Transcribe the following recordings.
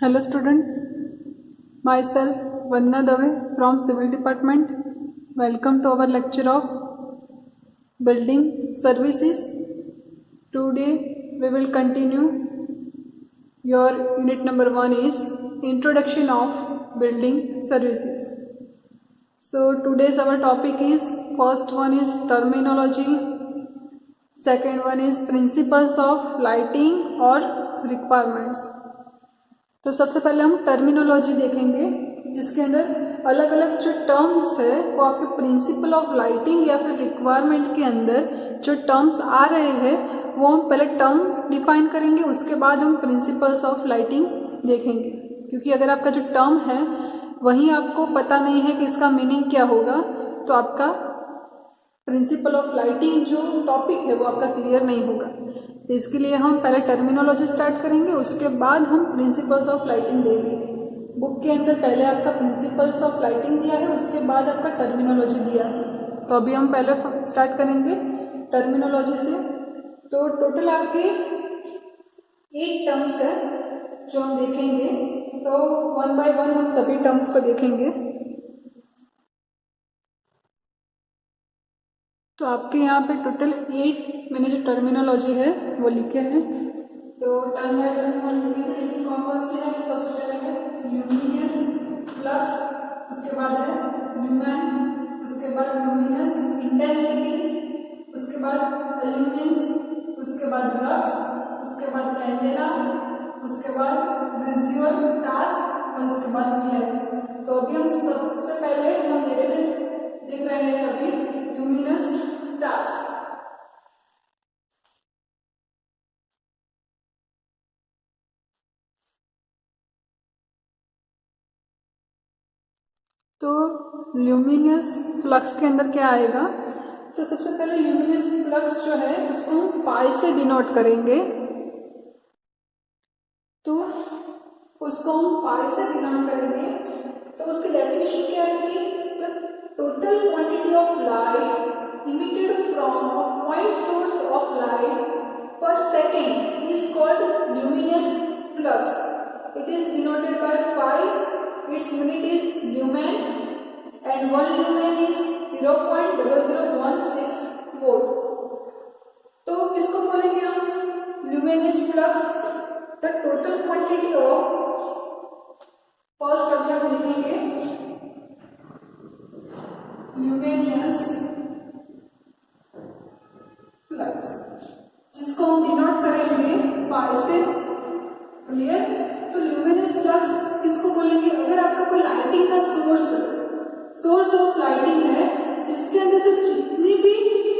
Hello students, myself Vandana Dave from Civil Department. Welcome to our lecture of Building Services. Today we will continue. Your unit number 1 is Introduction of Building Services. So today's our topic is, first one is terminology, second one is principles of lighting और requirements. तो सबसे पहले हम terminology देखेंगे, जिसके अंदर अलग अलग जो टर्म्स है वो आपके प्रिंसिपल ऑफ लाइटिंग या फिर रिक्वायरमेंट के अंदर जो टर्म्स आ रहे हैं वो हम पहले टर्म डिफाइन करेंगे, उसके बाद हम प्रिंसिपल्स ऑफ लाइटिंग देखेंगे. क्योंकि अगर आपका जो टर्म है वहीं आपको पता नहीं है कि इसका मीनिंग क्या होगा, तो आपका प्रिंसिपल ऑफ लाइटिंग जो टॉपिक है वो आपका क्लियर नहीं होगा. तो इसके लिए हम पहले टर्मिनोलॉजी स्टार्ट करेंगे, उसके बाद हम प्रिंसिपल्स ऑफ लाइटिंग देंगे. बुक के अंदर पहले आपका प्रिंसिपल्स ऑफ लाइटिंग दिया है, उसके बाद आपका टर्मिनोलॉजी दिया है. तो अभी हम पहले स्टार्ट करेंगे टर्मिनोलॉजी से. तो टोटल आपके 8 टर्म्स है जो हम देखेंगे. तो वन बाय वन हम सभी टर्म्स को देखेंगे. तो आपके यहाँ पे टोटल 8 मैंने जो टर्मिनोलॉजी है वो लिखे हैं. तो टर्म बाय टर्म हम देखेंगे कौन कौन से हैं. सबसे पहले है ल्यूमिनियस फ्लक्स, उसके बाद है ल्यूमेन, उसके बाद ल्यूमिनस इंटेंसिटी, उसके बाद एल्यूमिनेंस, उसके बाद लक्स, उसके बाद कैंडेला, उसके बाद विजुअल टास्क और उसके बाद ग्लेयर. तो अभी हम सबसे पहले हम देख रहे हैं अभी ल्यूमिनस टास्क. तो ल्यूमिनस फ्लक्स के अंदर क्या आएगा. तो सबसे पहले ल्यूमिनस फ्लक्स जो है उसको हम फाई से डिनोट करेंगे. तो उसको हम फाई से डिनोट करेंगे. तो उसकी डेफिनेशन क्या है? The total quantity of light emitted from a point source of light per second is called luminous flux. It is denoted by phi. Its unit is lumen and 1 lumen is 0.0016 volt. तो किसको बोलेंगे हम luminous flux? The total quantity of, first अभी हम लिखेंगे luminous flux, जिसको हम denote करेंगे पाई से. क्लियर? तो ल्यूमिनस फ्लक्स किसको बोलेंगे? अगर आपका कोई लाइटिंग का सोर्स ऑफ लाइटिंग है जिसके अंदर से जितनी भी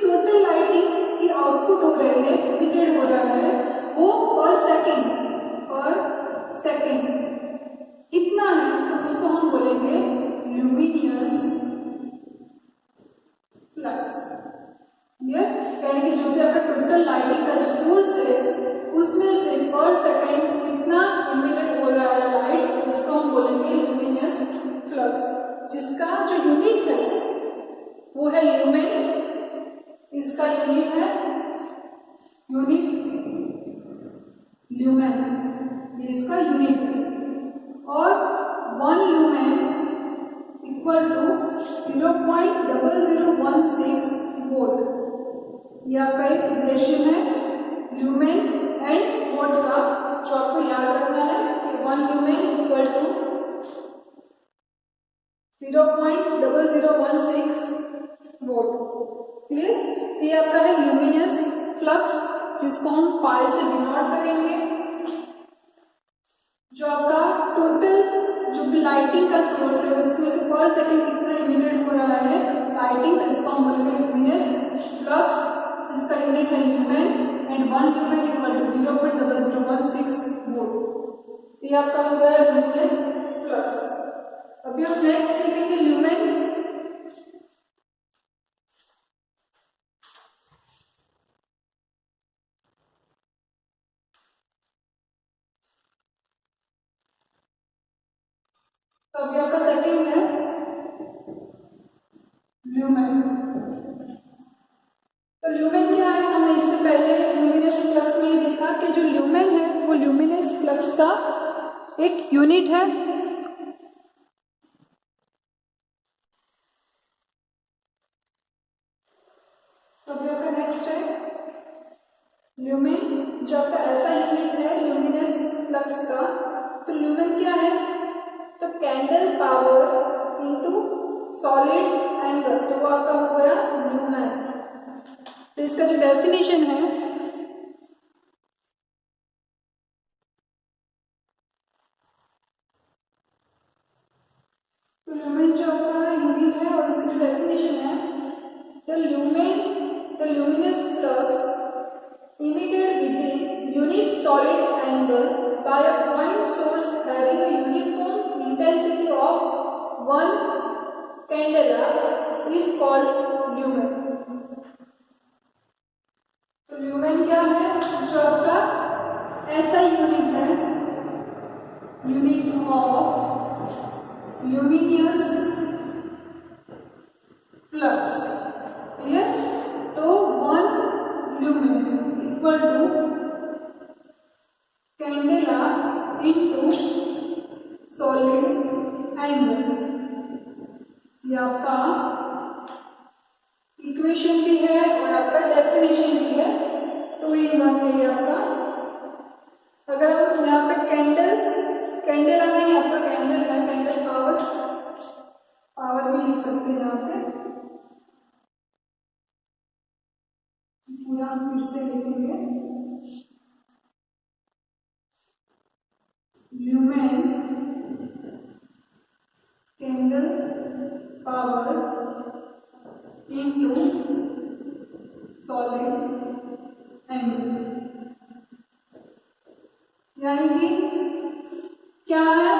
टोटल लाइटिंग की आउटपुट हो रही है, इमिटेड हो रहा है, वो पर सेकेंड कितना है, तो उसको हम बोलेंगे ल्यूमिनियस फ्लक्स. यानी कि जो भी आपका टोटल लाइटिंग का जो सोर्स है उसमें से पर सेकेंड कितना इमिटेड हो रहा है लाइट, उसको हम बोलेंगे ल्यूमिनियस फ्लक्स, जिसका जो यूनिट है वो है ल्यूमेन. इसका यूनिट है ल्यूमेन, ये इसका यूनिट है. और 1 ल्यूमेन इक्वल टू 0.0016 वोल्ट. यह आपका एक इक्वेशन है ल्यूमेन एंड वोल्ट का, जो आपको याद रखना है कि 1 lumen equal to 0.0016 volt. Clear? ये आपका है ल्यूमिनस फ्लक्स, जिसको हम पाई से डिनोट करेंगे. जो आपका टोटल जो भी लाइटिंग का सोर्स है उसमें से पर सेकेंड कितना इमिटेड हो रहा है लाइटिंग, तो इसको हम बोलेंगे ल्यूमिनस फ्लक्स, जिसका यूनिट है lumen and 1 lumen equal to 0.0016 volt. ये आपका हो गया ल्यूमिनस फ्लक्स. अभी हम नेक्स्ट देखेंगे ल्यूमेन. तो अभी आपका सेकेंड है ल्यूमेन. तो ल्यूमेन क्या है? हमने इससे पहले ल्यूमिनस फ्लक्स में ये देखा कि जो ल्यूमेन है वो ल्यूमिनस फ्लक्स का एक यूनिट है। तो अभी आपका नेक्स्ट है ल्यूमेन, जो आपका ऐसा यूनिट है ल्यूमिनस फ्लक्स का। तो ल्यूमेन क्या है? तो candle power into solid angle, तो वो आपका हो गया ल्यूमेन। तो इसका जो डेफिनेशन है तो ल्यूमेन जो आपका यूनिट है और इसकी जो डेफिनेशन है, the luminous flux emitted within unit solid angle by a point source having a uniform intensity of 1 candela is called lumen. तो ल्यूमेन क्या है? जो आपका ऐसा यूनिट है, unit of luminous flux, clear? तो 1 lumen equal to candela into solid angle. ये आपका इक्वेशन भी है और आपका डेफिनेशन भी है, 2 in 1 है ये आपका। अगर हम यहाँ पे कैंडेला नहीं, आपका कैंडल है, कैंडल पावर भी लिख सकते हैं यहाँ पे, पूरा फिर से लिखेंगे। Lumen candle power into solid angle, यानी कि क्या है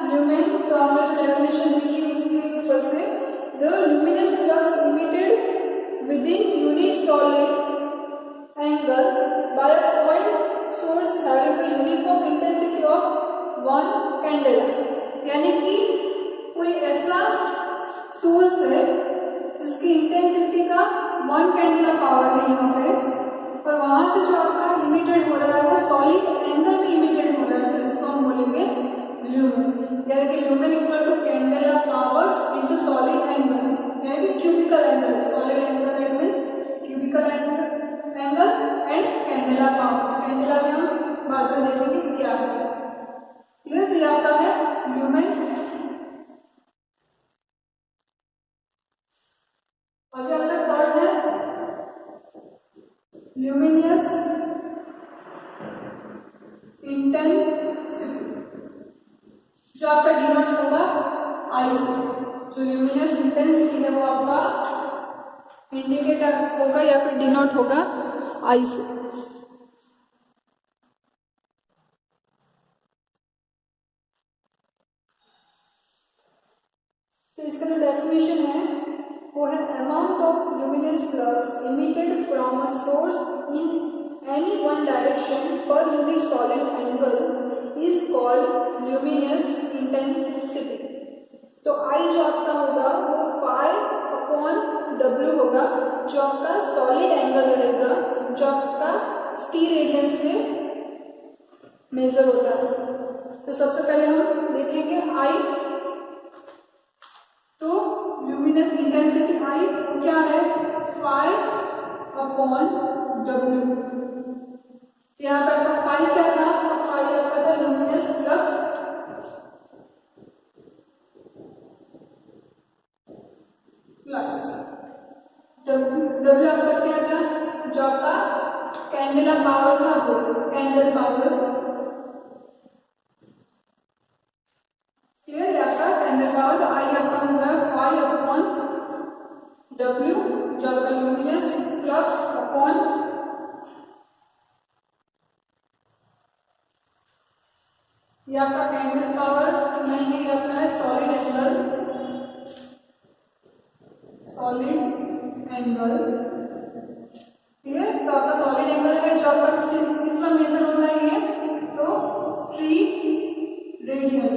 ल्यूमेन? तो हमने जो डेफिनेशन लिखी उसके ऊपर से, the luminous flux emitted within unit solid angle by a point source having a uniform intensity of 1 candela, यानी कि कोई ऐसा सोर्स है जिसकी इंटेंसिटी का 1 कैंडेला पावर है यहाँ पे, और वहां से जो आपका इमिटेड हो रहा है वो सॉलिड एंगल में इमिटेड हो रहा है, तो इसको हम बोलेंगे ल्यूमेन। यानी कि lumen equal to candela power into solid angle, यानी कि cubical angle. Solid angle that means cubical angle and candela power. Candela में हम बाद में देखेंगे क्या है, क्लियर? तो ये आपका है ल्यूमेन। अभी आपका थर्ड है ल्यूमिनियस इंटेंसिटी, जो आपका डिनोट होगा आई से। जो ल्यूमिनियस इंटेंसिटी है वो आपका इंडिकेटर होगा या फिर डिनोट होगा आई से। तो इसका जो डेफिनेशन है वो है amount of luminous flux emitted from a source in any one direction per unit solid angle is called luminous intensity. तो आई जो आपका होगा वो पाई अपॉन W होगा, जो आपका सॉलिड एंगल रहेगा, जो आपका टी रेडियन से मेजर होता है। तो सबसे पहले हम देखेंगे आई, तो ल्यूमिनस इंटेंसिटी आई क्या है? 5/W। यहाँ पे आपका फाई क्या था? तो फाई आपका था ल्यूमिनस फ्लक्स W आपका क्या था? जो आपका कैंडेला पावर था वो कैंडल पावर, क्लियर? आपका कैंडल पावर। तो आई आपका होगा 5/W, जो आपका ल्यूमिनस फ्लक्स अपॉन ये आपका कैंडल पावर नहीं है, ये आपका है सॉलिड एंगल, क्लियर? तो आपका सॉलिड एंगल है जो आपका किस में मेजर होता है ये? तो स्ट्री रेडियन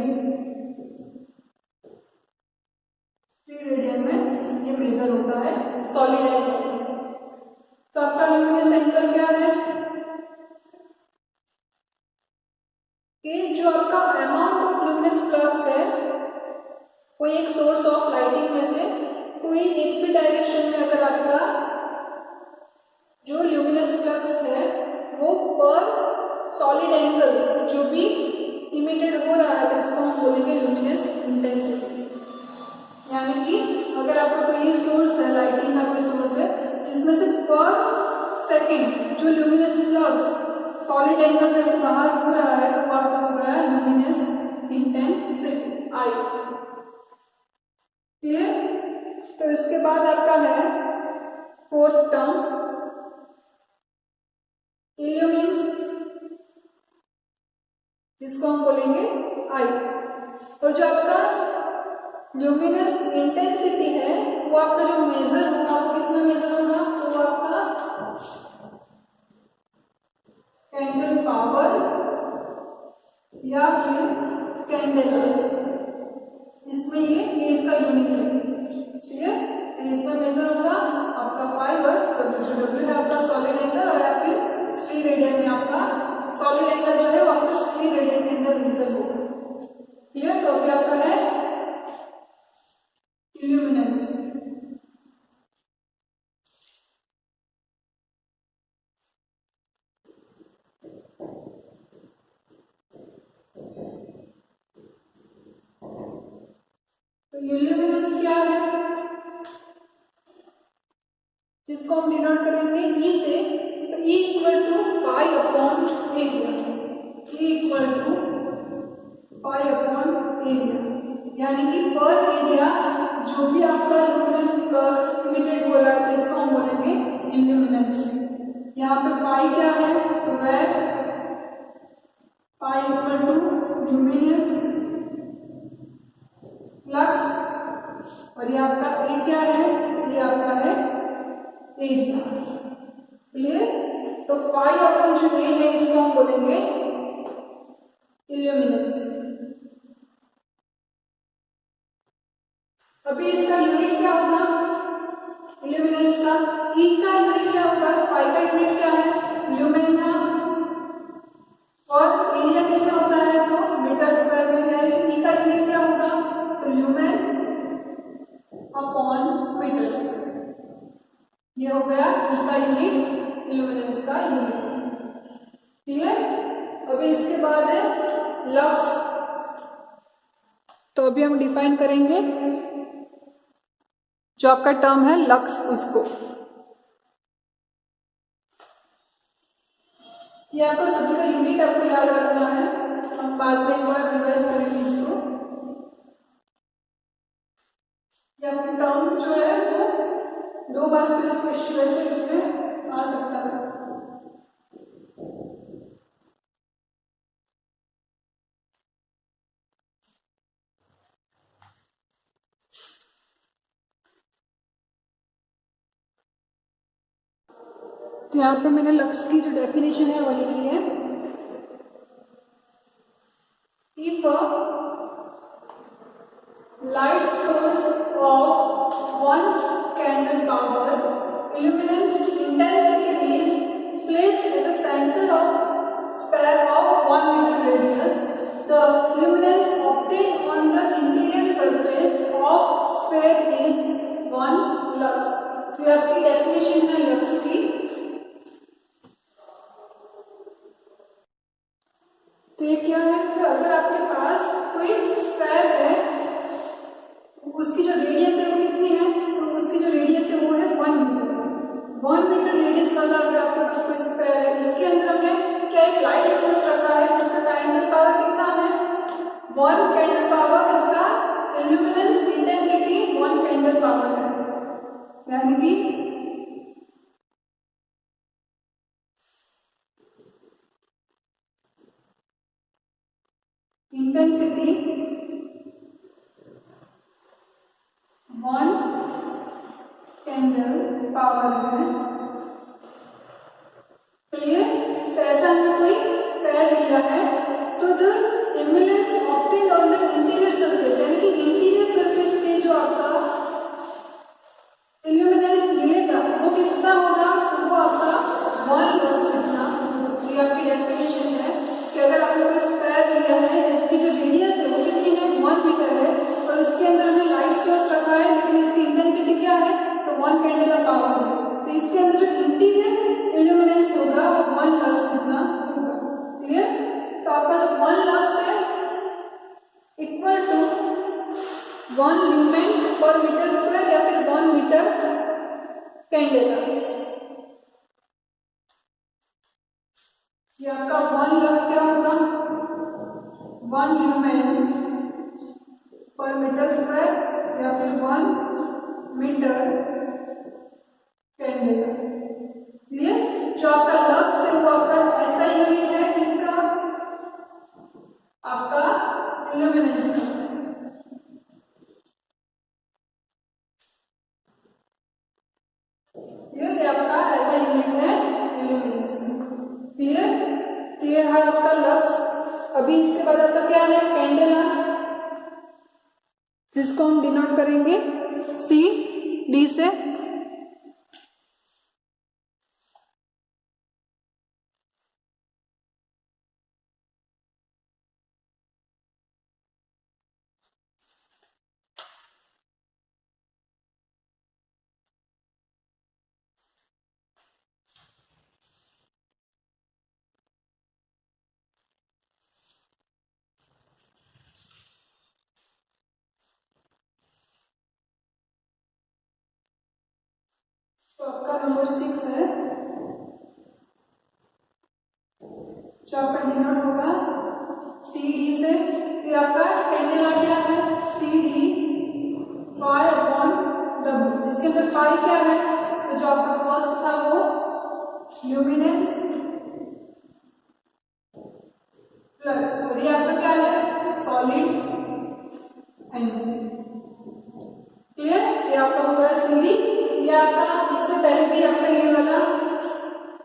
में ये मेजर होता है सॉलिड एंगल। तो आपका ल्यूमिनस एंगल क्या है? कि जो आपका अमाउंट ऑफ ल्यूमिनस फ्लक्स है, कोई एक सोर्स ऑफ लाइटिंग में से कोई एक भी डायरेक्शन में अगर आपका जो ल्यूमिनस फ्लक्स है वो पर सॉलिड एंगल जो भी इमिटेड हो रहा है, तो इसको हम बोलेंगे ल्यूमिनस इंटेंसिटी। यानी कि अगर आपका कोई सोर्स है, लाइटिंग का कोई सोर्स है, जिसमें से पर सेकेंड जो ल्यूमिनस फ्लक्स सॉलिड एंगल में से बाहर हो रहा है, तो वो आपका हो गया ल्यूमिनस इंटेंसिटी आई। क्लियर? तो इसके बाद आपका है फोर्थ टर्म इल्यूमिन्स, जिसको हम बोलेंगे आई। और जो आपका ल्यूमिनस इंटेंसिटी है वो आपका जो मेजर होगा वो किसमें मेजर होगा, तो वो आपका कैंडल पावर या फिर कैंडल, इसमें ये इसका यूनिट है। क्लियर? इसमें मेजर होगा आपका पाई और जो डब्ल्यू है आपका सॉलिड एंगल, और या फिर स्ट्री रेडियन में आपका सॉलिड एंगल जो है वो आपका स्ट्री रेडियन के अंदर मेजर होगा। क्लियर? तो अभी आपका है इल्यूमिनेंस। तो इल्यूमिनेंस क्या है, जिसको हम डिनोट करेंगे ई से, तो E equal to pi upon area, E equal to pi upon area. यानी कि पर एरिया जो भी आपका ल्यूमिनस फ्लक्स इमिटेड हो रहा है, तो इसको हम बोलेंगे इल्यूमिनेंस। यहाँ पे पाई क्या है, तो वह pi equal to luminous flux, और ये आपका ए क्या है, ये आपका है एरिया। क्लियर? तो पाई अपॉन जो ए है इसको हम बोलेंगे इल्यूमिनेंस। अभी इसका यूनिट क्या होगा इल्यूमिनेंस का, ई का यूनिट क्या होगा, पाई का यूनिट क्या है, ल्यूमेन था, और एरिया किसका होता है, तो मीटर स्क्वायर में है। ई का यूनिट क्या होगा, तो ल्यूमेन अपॉन मीटर स्क्वायर। ये हो गया इसका यूनिट, इल्यूमिनेंस का यूनिट। क्लियर? अभी इसके बाद है लक्स। तो अभी हम डिफाइन करेंगे जो आपका टर्म है लक्स, उसको। ये आपको सभी का यूनिट आपको याद रखना है, हम बाद में एक बार रिवाइज करेंगे इसको। ये आपके टर्म्स जो है वो 2 मार्क्स के जो क्वेश्चन है तो इसमें आ सकता है। तो यहाँ पे मैंने लक्स की जो डेफिनेशन है वो लिखी है। If a light source of 1 candle power illuminance intensity is placed at the center of sphere of 1 meter radius, the illuminance obtained on the interior surface of sphere is 1 lux। तो आपकी definition है lux की। तो ये क्या है कि अगर आपके पास कोई स्फेयर है, उसकी जो रेडियस है वो कितनी है, तो उसकी जो रेडियस है वो है 1 मीटर। 1 मीटर रेडियस वाला अगर आपके पास कोई स्फेयर है, इसके अंदर हमने क्या एक लाइट सोर्स रखा है जिसका कैंडल पावर कितना है, 1 कैंडल पावर। इसका इल्यूमिनेंस इंटेंसिटी 1 कैंडल पावर है। यानी कि इंटेंसिटी 1 कैंडल पावर है। क्लियर? तो ऐसा हमें कोई स्फेयर दिया है, तो the illuminance obtained on the interior surface, यानी कि इंटीरियर सरफेस पे जो आपका इल्यूमिनेंस मिलेगा वो कितना होगा, तो वो आपका 1 लक्स जितना। ये आपकी डेफिनेशन है कि अगर आपने कोई स्फेयर लिया है जिसकी जो रेडियस है वो कितनी है 1 मीटर है, और इसके अंदर हमने लाइट सोर्स रखा है लेकिन इसकी इंटेंसिटी क्या है तो 1 कैंडेला पावर है। तो इसके अंदर जो इंटीरियर इल्यूमिनेंस होगा वो 1 लक्स जितना होगा। क्लियर? तो आपका जो 1 लक्स है इक्वल टू 1 ल्यूमेन पर मीटर स्क्वायर या फिर 1 मीटर कैंडेला। ये आपका 1 लक्स क्या होगा 1 ल्यूमेन पर मीटर स्क्वायर या फिर 1 मीटर कैंडेला। क्लियर? जो आपका लक्स है वो आपका ऐसा यूनिट है किसका आपका इल्यूमिनेंस का। क्लियर? ये आपका ऐसा यूनिट है इल्यूमिनेंस का। क्लियर? तो ये है आपका लक्स। अभी इसके बाद आपका क्या है कैंडेला, जिसको हम डिनोट करेंगे सी डी से। तो आपका नंबर 6 है जो आपका डिनोट होगा सी डी से। तो आपका कैंडेला क्या है C D phi upon W. इसके अंदर फाई क्या है तो जो आपका फर्स्ट था वो ल्यूमिनेंस प्लस, और ये आपका क्या है सॉलिड एंगल। क्लियर? ये आपका होगा सी डी। ये आपका इससे पहले भी आपका ये वाला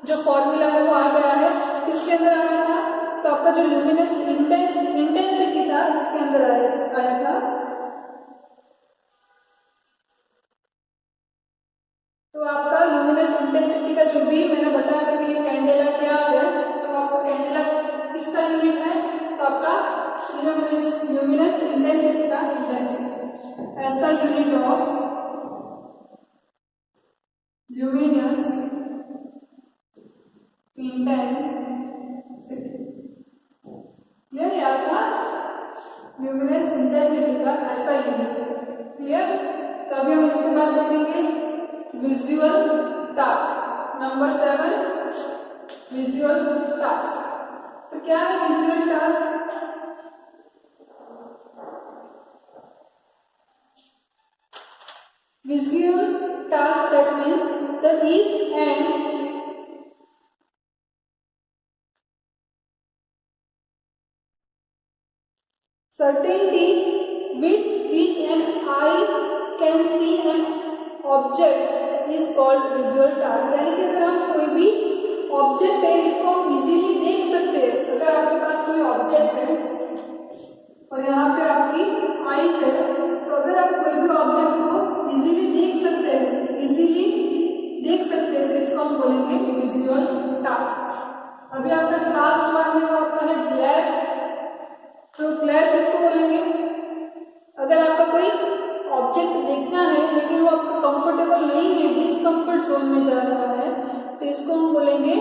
जो फॉर्मूला है वो आ गया है। किसके अंदर आया था तो आपका जो ल्यूमिनेंस इंटेंसिटी था इसके अंदर आया था। तो आपका ल्यूमिनेंस इंटेंसिटी का जो भी मैंने बताया था कि ये कैंडेला क्या है, तो आपका कैंडेला किसका यूनिट है तो आपका ल्यूमिनेंस इंटेंसिटी का इंटेंसिटी ऐसा unit of luminous intensity. Clear? ये आपका ल्यूमिनस इंटेंसिटी का ऐसा यूनिट है। क्लियर? तो अभी हम इसके बाद देखेंगे visual task number 7 visual task. तो क्या है visual task? Visual task, that means the ease and certainty with which an eye can see an object is called visual task। यानी कि अगर हम कोई भी ऑब्जेक्ट है इसको हम इजीली देख सकते हैं। अगर आपके पास कोई ऑब्जेक्ट है और यहाँ पे आपकी आईज है, तो अगर आप कोई भी ऑब्जेक्ट को इजीली देख सकते हैं तो इसको हम बोलेंगे विजुअल टास्क। अभी आपका जो लास्ट वन है वो आपका है ग्लेर। तो ग्लेर किसको बोलेंगे? अगर आपका कोई ऑब्जेक्ट देखना है लेकिन वो आपको कंफर्टेबल नहीं है, डिस्कंफर्ट जोन में जा रहा है, तो इसको हम बोलेंगे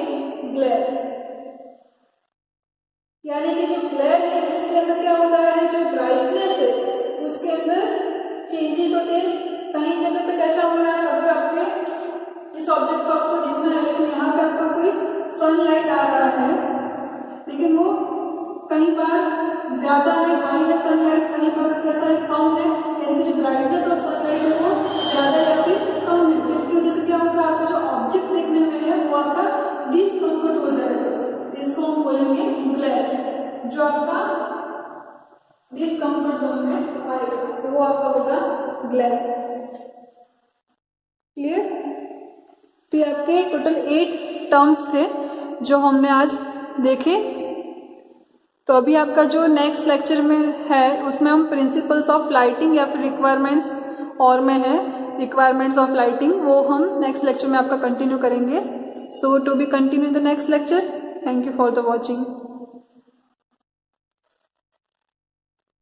ग्लेर। यानी कि जो ग्लेर है उसके अंदर क्या होता है जो ब्राइटनेस है उसके अंदर चेंजेस होते हैं। कहीं जगह पे कैसा हो रहा है अगर आपके इस ऑब्जेक्ट को आपको देखना है लेकिन यहाँ पे आपका कोई सनलाइट आ रहा है लेकिन वो कहीं पर ज्यादा है हाई है सनलाइट, कहीं पर कैसा है कम है, यानी कि जो ब्राइटनेस ऑफ सनलाइट है वो ज्यादा या फिर कम है। जिसकी वजह से क्या होगा आपका जो ऑब्जेक्ट देखने में है वो आपका डिस्कम्फर्ट हो जाएगा। इसको हम बोलेंगे ग्लेर। जो आपका डिस्कम्फर्ट जोन में आएगा तो वो आपका होगा ग्लेर। क्लियर? तो ये आपके टोटल 8 टर्म्स थे जो हमने आज देखे। तो अभी आपका जो नेक्स्ट लेक्चर में है उसमें हम प्रिंसिपल्स ऑफ लाइटिंग या फिर रिक्वायरमेंट्स और में है रिक्वायरमेंट्स ऑफ लाइटिंग, वो हम नेक्स्ट लेक्चर में आपका कंटिन्यू करेंगे। So to be continue the next lecture. Thank you for the watching.